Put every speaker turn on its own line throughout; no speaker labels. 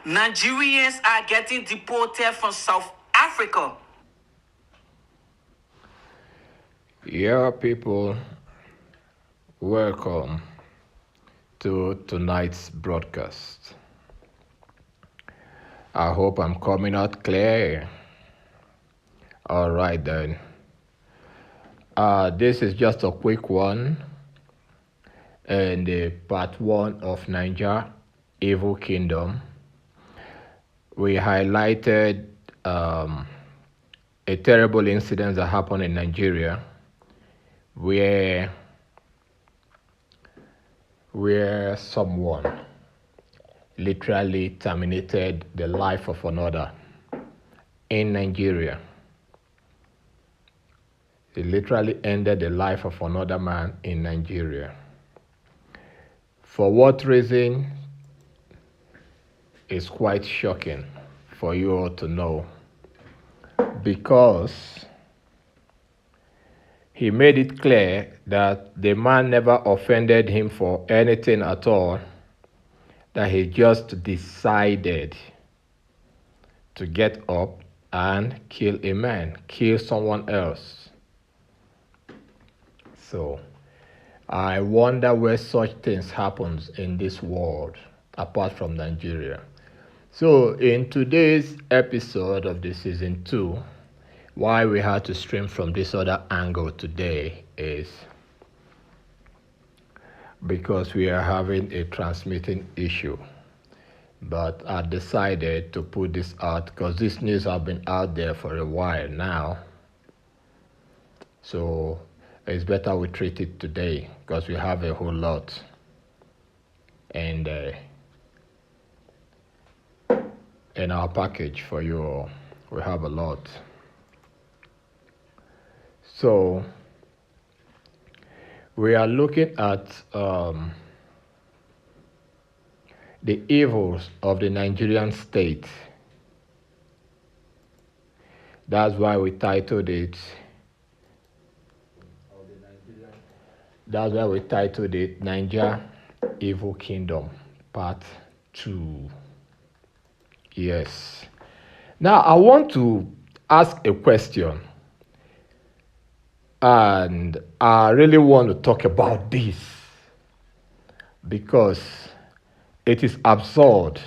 Nigerians are getting deported from South Africa.
Yeah, people, welcome to tonight's broadcast. I hope I'm coming out clear. All right, then. This is just a quick one, and part one of Niger Evil Kingdom. We highlighted a terrible incident that happened in Nigeria where someone literally terminated the life of another in Nigeria. He literally ended the life of another man in Nigeria. For what reason is quite shocking for you all to know. Because he made it clear that the man never offended him for anything at all, that he just decided to get up and kill a man, kill someone else. So I wonder where such things happens in this world apart from Nigeria. So in today's episode of the season 2, why we had to stream from this other angle today is because we are having a transmitting issue. But I decided to put this out because this news has been out there for a while now. So it's better we treat it today because we have a whole lot. And in our package for you all, we have a lot. So we are looking at the evils of the Nigerian state. That's why we titled it. Niger Evil Kingdom Part 2. Yes. Now I want to ask a question. And I really want to talk about this because it is absurd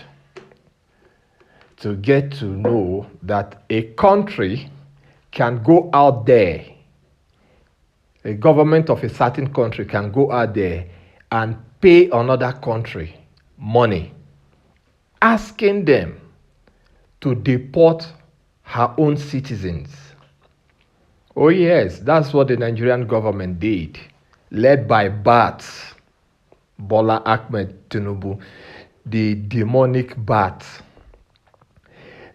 to get to know that a country can go out there, a government of a certain country can go out there and pay another country money, asking them to deport her own citizens. Oh yes, that's what the Nigerian government did, led by Bat, Bola Ahmed Tinubu, the demonic Bat.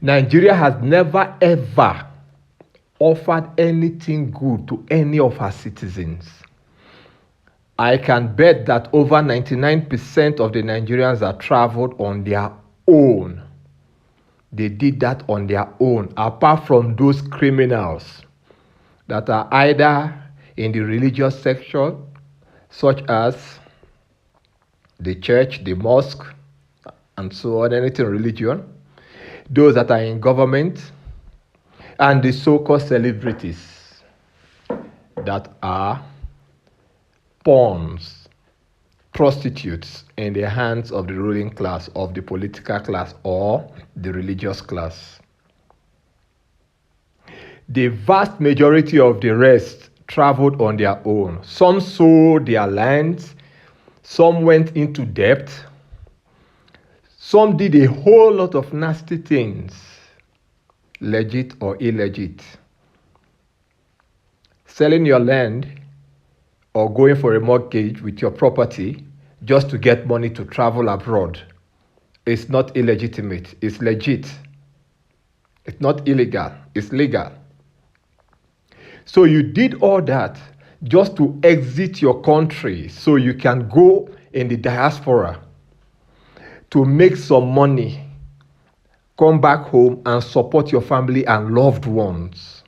Nigeria has never ever offered anything good to any of her citizens. I can bet that over 99% of the Nigerians that traveled on their own, they did that on their own, apart from those criminals that are either in the religious section, such as the church, the mosque, and so on, anything religion, those that are in government, and the so-called celebrities that are pawns, prostitutes in the hands of the ruling class, of the political class, or the religious class. The vast majority of the rest traveled on their own. Some sold their lands, some went into debt, some did a whole lot of nasty things, legit or illegit. Selling your land or going for a mortgage with your property just to get money to travel abroad is not illegitimate, it's legit. It's not illegal, it's legal. So you did all that just to exit your country so you can go in the diaspora to make some money, come back home and support your family and loved ones.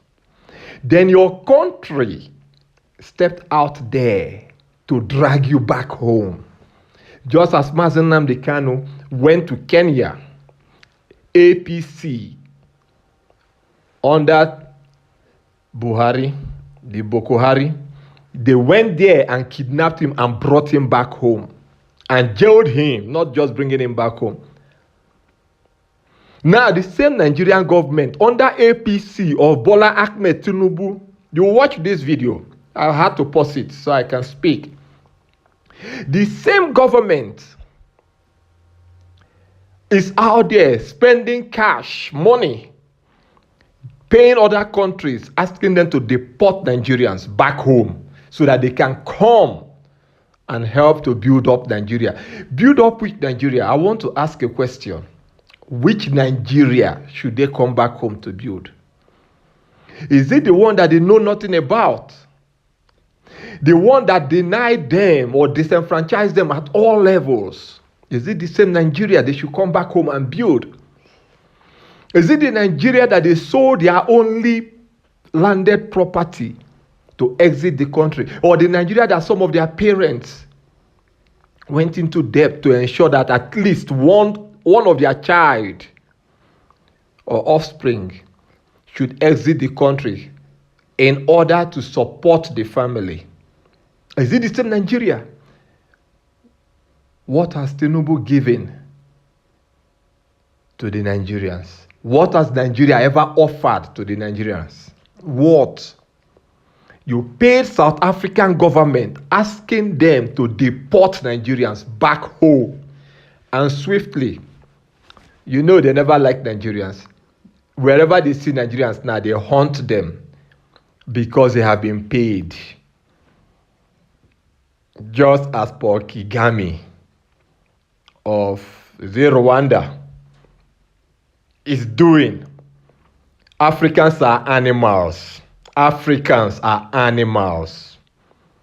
Then your country stepped out there to drag you back home. Just as Mazen Nnamdi Kanu went to Kenya APC under Buhari, the Boko Haram, they went there and kidnapped him and brought him back home and jailed him, not just bringing him back home. Now, the same Nigerian government under APC of Bola Ahmed Tinubu, you watch this video. I had to pause it so I can speak. The same government is out there spending cash, money, paying other countries, asking them to deport Nigerians back home so that they can come and help to build up Nigeria. Build up with Nigeria. I want to ask a question. Which Nigeria should they come back home to build? Is it the one that they know nothing about? The one that denied them or disenfranchised them at all levels? Is it the same Nigeria they should come back home and build? Is it the Nigeria that they sold their only landed property to exit the country? Or the Nigeria that some of their parents went into debt to ensure that at least one of their child or offspring should exit the country in order to support the family? Is it the same Nigeria? What has Tinubu given to the Nigerians? What has Nigeria ever offered to the Nigerians? What? You paid South African government asking them to deport Nigerians back home, and swiftly. You know they never like Nigerians. Wherever they see Nigerians now, they hunt them because they have been paid. Just as Paul Kagame of Rwanda is doing. Africans are animals. Africans are animals.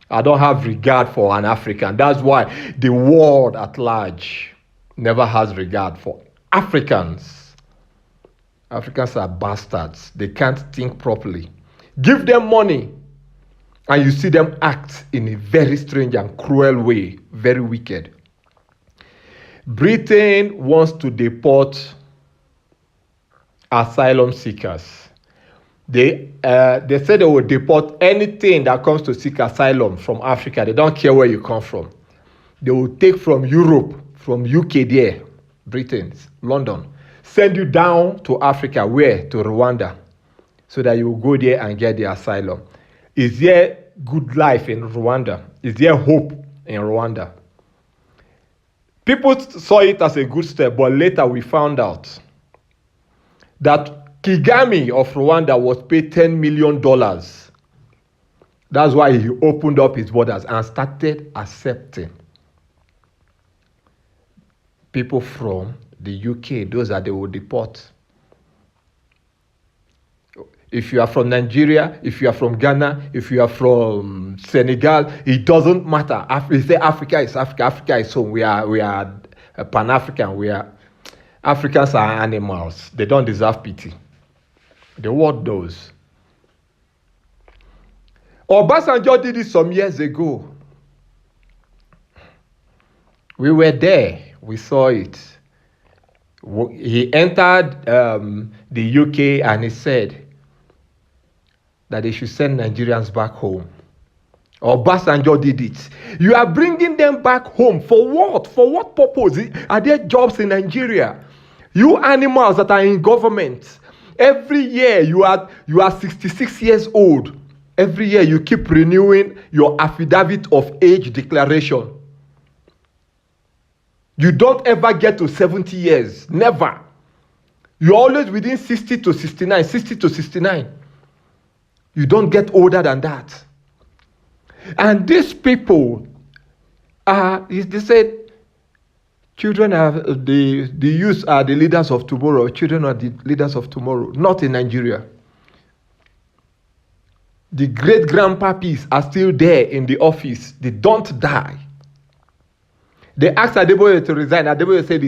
I don't have regard for an African. That's why the world at large never has regard for Africans. Africans are bastards. They can't think properly. Give them money and you see them act in a very strange and cruel way, very wicked. Britain wants to deport asylum seekers. They say they will deport anything that comes to seek asylum from Africa. They don't care where you come from. They will take from Europe, from UK there, Britain, London, send you down to Africa, where? To Rwanda, so that you will go there and get the asylum. Is there good life in Rwanda? Is there hope in Rwanda? People saw it as a good step, but later we found out that Kagame of Rwanda was paid $10 million. That's why he opened up his borders and started accepting people from the UK, those that they will deport. If you are from Nigeria, if you are from Ghana, if you are from Senegal, it doesn't matter. They say Africa is Africa. Africa is home. We are Pan-African. Africans are animals. They don't deserve pity. The world knows. Obasanjo did it some years ago. We were there. We saw it. He entered the UK and he said that they should send Nigerians back home. Obasanjo did it. You are bringing them back home for what? For what purpose? Are there jobs in Nigeria? You animals that are in government, every year you are 66 years old. Every year you keep renewing your affidavit of age declaration. You don't ever get to 70 years. Never. You're always within 60 to 69. 60 to 69. You don't get older than that. And these people they said, children are the youth are the leaders of tomorrow. Children are the leaders of tomorrow. Not in Nigeria. The great grandpapis are still there in the office. They don't die. They asked Adeboye to resign. Adeboye said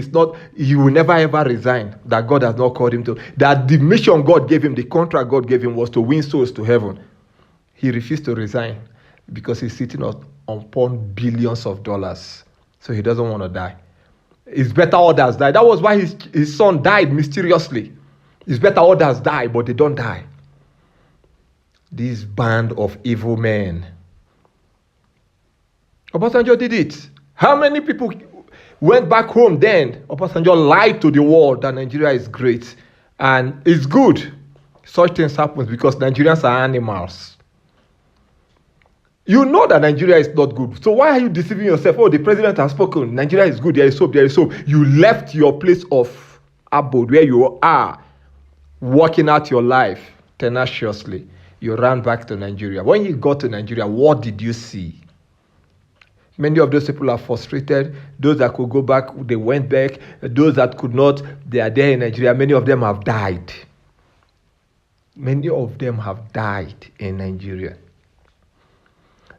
he will never ever resign. That God has not called him to. That the mission God gave him, the contract God gave him was to win souls to heaven. He refused to resign because he's sitting upon billions of dollars. So he doesn't want to die. It's better others die. That was why his son died mysteriously. It's better others die, but they don't die. This band of evil men. Obasanjo did it. How many people went back home then? Obasanjo lied to the world that Nigeria is great and it's good. Such things happen because Nigerians are animals. You know that Nigeria is not good. So why are you deceiving yourself? Oh, the president has spoken. Nigeria is good. There is hope. There is hope. You left your place of abode where you are, working out your life tenaciously. You ran back to Nigeria. When you got to Nigeria, what did you see? Many of those people are frustrated. Those that could go back, they went back. Those that could not, they are there in Nigeria. Many of them have died. Many of them have died in Nigeria.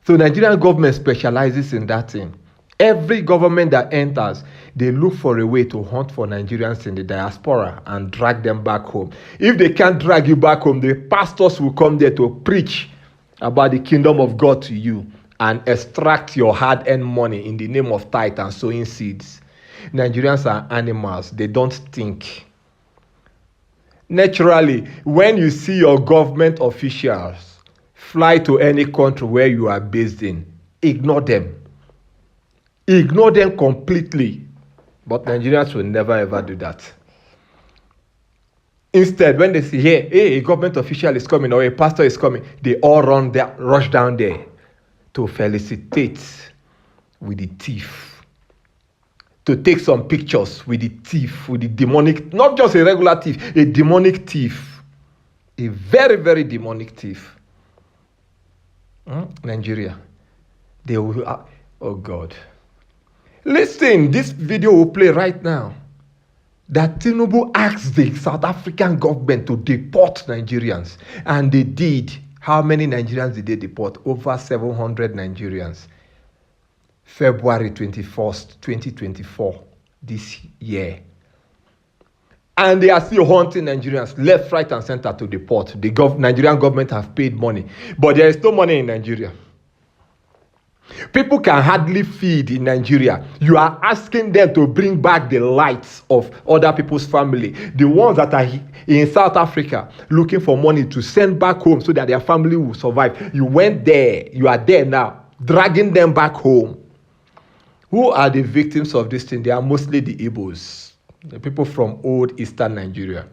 So Nigerian government specializes in that thing. Every government that enters, they look for a way to hunt for Nigerians in the diaspora and drag them back home. If they can't drag you back home, the pastors will come there to preach about the kingdom of God to you and extract your hard-earned money in the name of tithe and sowing seeds. Nigerians are animals. They don't think. Naturally, when you see your government officials fly to any country where you are based in, ignore them. Ignore them completely. But Nigerians will never ever do that. Instead, when they see, hey, a government official is coming or a pastor is coming, they all rush down there to felicitate with the thief, to take some pictures with the thief, with the demonic, not just a regular thief, a demonic thief, a very, very demonic thief. Nigeria, they will, oh God. Listen, this video will play right now. That Tinubu asked the South African government to deport Nigerians. And they did. How many Nigerians did they deport? Over 700 Nigerians. February 21st, 2024, this year. And they are still hunting Nigerians left, right, and center to deport. The Nigerian government have paid money. But there is no money in Nigeria. People can hardly feed in Nigeria. You are asking them to bring back the lights of other people's family. The ones that are in South Africa looking for money to send back home so that their family will survive. You went there. You are there now, dragging them back home. Who are the victims of this thing? They are mostly the Igbos, the people from old Eastern Nigeria.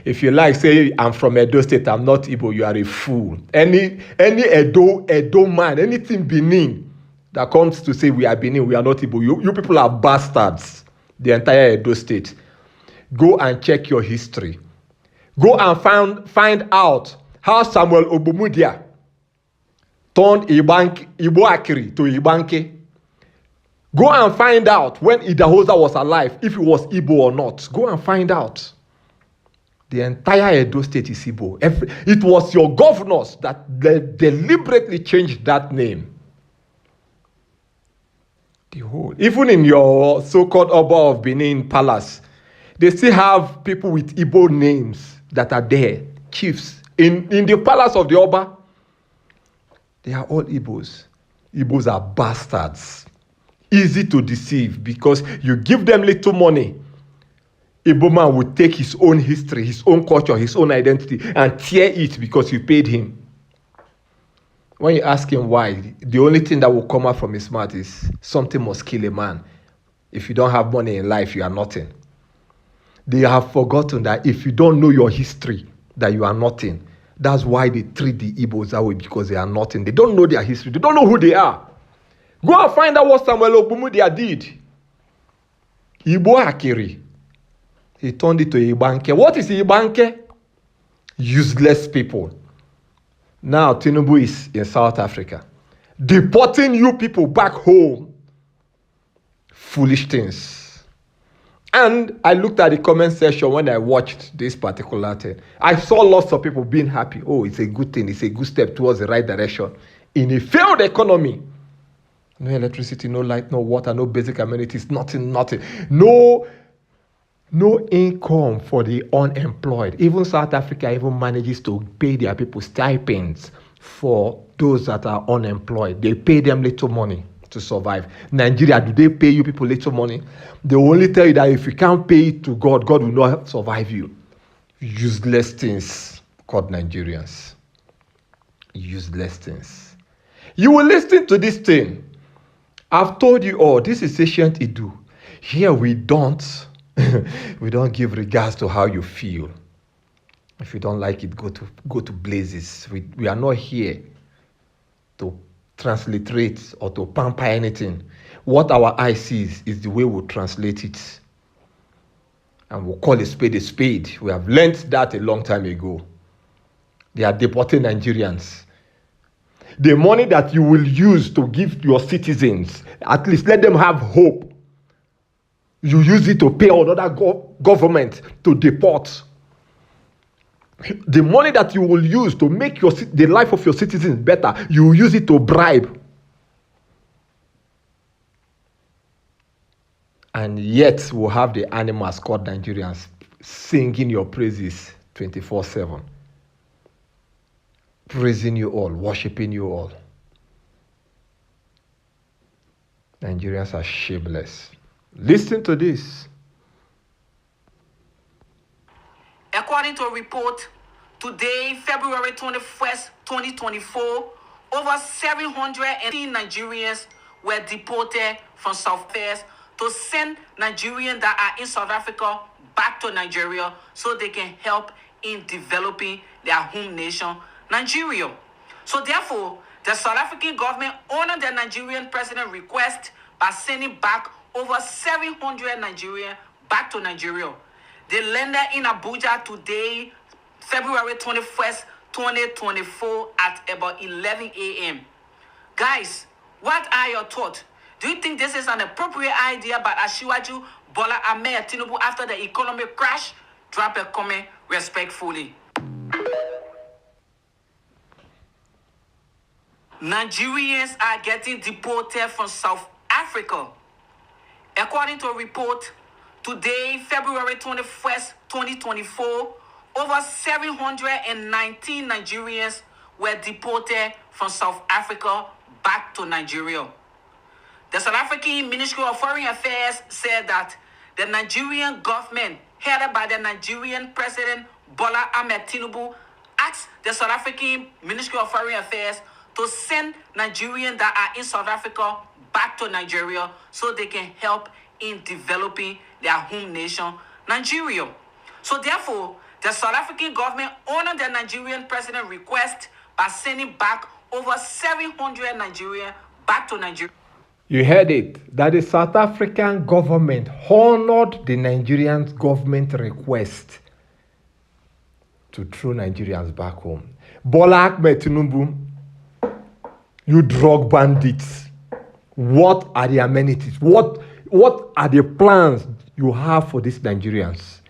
If you like, say, I'm from Edo State, I'm not Igbo, you are a fool. Any Edo man, anything Benin that comes to say we are Benin, we are not Igbo, you people are bastards. The entire Edo State. Go and check your history. Go and find out how Samuel Ogbumudia turned Igbo Akiri to Ibanke. Go and find out when Idahosa was alive, if he was Igbo or not. Go and find out. The entire Edo State is Igbo. It was your governors that deliberately changed that name. Even in your so-called Oba of Benin Palace, they still have people with Igbo names that are there, chiefs. In the palace of the Oba, they are all Igbos. Igbos are bastards. Easy to deceive because you give them little money. Igbo man will take his own history, his own culture, his own identity and tear it because you paid him. When you ask him why, the only thing that will come out from his mouth is something must kill a man. If you don't have money in life, you are nothing. They have forgotten that if you don't know your history, that you are nothing. That's why they treat the Igbos that way, because they are nothing. They don't know their history. They don't know who they are. Go and find out what Samuel Ogbumudia did. Igbo Akiri. He turned it to Ibanke. What is Ibanke? Useless people. Now Tinubu is in South Africa, deporting you people back home. Foolish things. And I looked at the comment section when I watched this particular thing. I saw lots of people being happy. Oh, it's a good thing. It's a good step towards the right direction. In a failed economy, no electricity, no light, no water, no basic amenities, nothing. No income for the unemployed. Even South Africa even manages to pay their people stipends for those that are unemployed. They pay them little money to survive. Nigeria, do they pay you people little money? They will only tell you that if you can't pay it to God, God will not survive you. Useless things called Nigerians. Useless things. You will listen to this thing. I've told you all, this is ancient Idu. Here we don't give regards to how you feel. If you don't like it, go to blazes. We are not here to transliterate or to pamper anything. What our eye sees is the way we'll translate it. And we'll call a spade a spade. We have learnt that a long time ago. They are deporting Nigerians. The money that you will use to give your citizens, at least let them have hope. You use it to pay another government to deport. The money that you will use to make the life of your citizens better, you use it to bribe. And yet we'll have the animals called Nigerians singing your praises 24/7. Praising you all, worshiping you all. Nigerians are shameless. Listen to this.
According to a report, today, February 21st, 2024, over 718 Nigerians were deported from South Africa to send Nigerians that are in South Africa back to Nigeria so they can help in developing their home nation, Nigeria. So therefore, the South African government honored the Nigerian president's request by sending back over 700 Nigerians back to Nigeria. They landed in Abuja today, February 21st, 2024 at about 11 a.m. Guys, what are your thoughts? Do you think this is an appropriate idea by Asiwaju Bola Ahmed Tinubu after the economic crash? Drop a comment respectfully. Nigerians are getting deported from South Africa. According to a report, today, February 21st, 2024, over 719 Nigerians were deported from South Africa back to Nigeria. The South African Ministry of Foreign Affairs said that the Nigerian government, headed by the Nigerian President Bola Ahmed Tinubu, asked the South African Ministry of Foreign Affairs to send Nigerians that are in South Africa back to Nigeria so they can help in developing their home nation, Nigeria. So therefore, the South African government honored the Nigerian president's request by sending back over 700 Nigerians back to Nigeria.
You heard it, that the South African government honored the Nigerian government request to throw Nigerians back home. Bola Ahmed Tinubu, you drug bandits, what are the amenities? What are the plans you have for these Nigerians?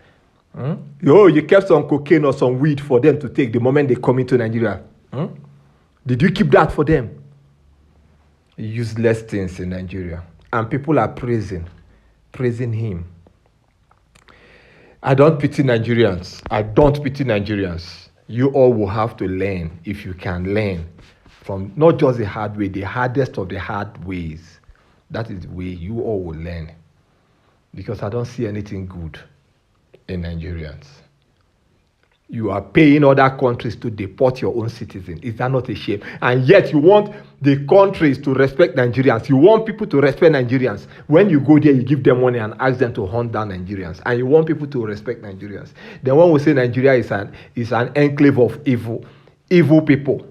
You kept some cocaine or some weed for them to take the moment they come into Nigeria. Did you keep that for them? Useless things in Nigeria. And people are praising him. I don't pity Nigerians. You all will have to learn, if you can learn, from not just the hard way, the hardest of the hard ways. That is the way you all will learn. Because I don't see anything good in Nigerians. You are paying other countries to deport your own citizens. Is that not a shame? And yet you want the countries to respect Nigerians. You want people to respect Nigerians. When you go there, you give them money and ask them to hunt down Nigerians. And you want people to respect Nigerians. Then one will say Nigeria is an enclave of evil people.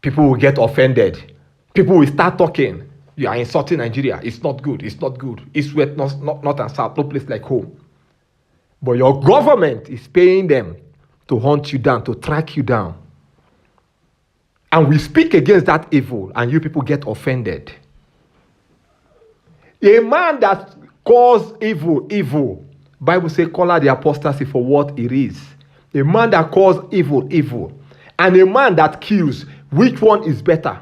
People will get offended. People will start talking. You are insulting Nigeria. It's not good. East, west, north and south. No place like home. But your government is paying them to hunt you down, to track you down. And we speak against that evil, and you people get offended. A man that calls evil, Bible says, call out the apostasy for what it is. A man that calls evil, and a man that kills, which one is better?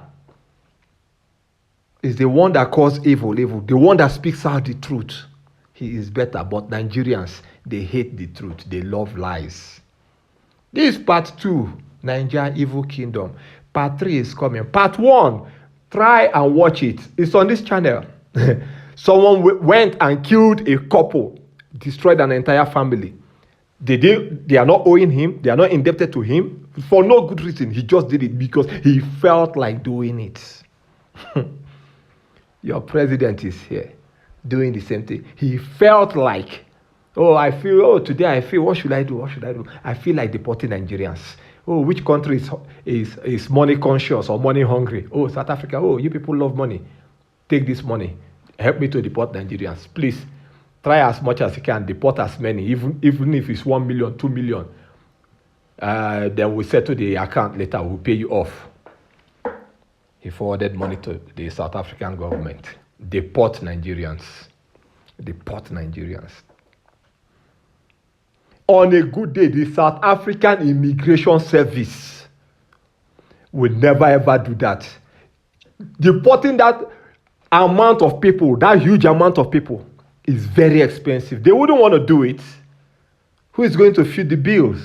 Is the one that calls evil, the one that speaks out the truth. He is better. But Nigerians, they hate the truth. They love lies. This is part 2, Nigeria Evil Kingdom. Part 3 is coming. Part 1, Try and watch it. It's on this channel. Someone went and killed a couple, destroyed an entire family. They are not owing him. They are not indebted to him for no good reason. He just did it because he felt like doing it. Your president is here doing the same thing. He felt like, today I feel, what should I do? What should I do? I feel like deporting Nigerians. Oh, which country is money conscious or money hungry? Oh, South Africa. Oh, you people love money. Take this money. Help me to deport Nigerians. Please, try as much as you can. Deport as many, even if it's 1 million, 2 million. Then we'll settle the account later. We'll pay you off. He forwarded money to the South African government. Deport Nigerians. Deport Nigerians. On a good day, the South African Immigration Service will never ever do that. Deporting that amount of people, that huge amount of people, is very expensive. They wouldn't want to do it. Who is going to foot the bills?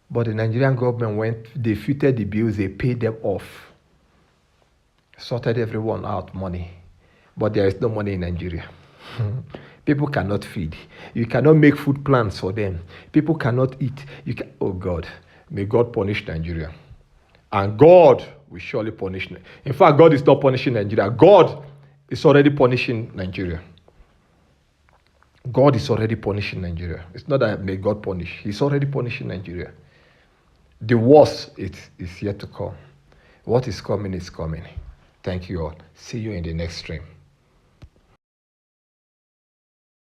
But the Nigerian government they footed the bills, they paid them off. Sorted everyone out money. But there is no money in Nigeria. People cannot feed. You cannot make food plans for them. People cannot eat. Oh God, may God punish Nigeria. And God will surely punish. In fact, God is not punishing Nigeria. God is already punishing Nigeria. God is already punishing Nigeria. It's not that may God punish. He's already punishing Nigeria. The worst is yet to come. What is coming is coming. Thank you all. See you in the next stream.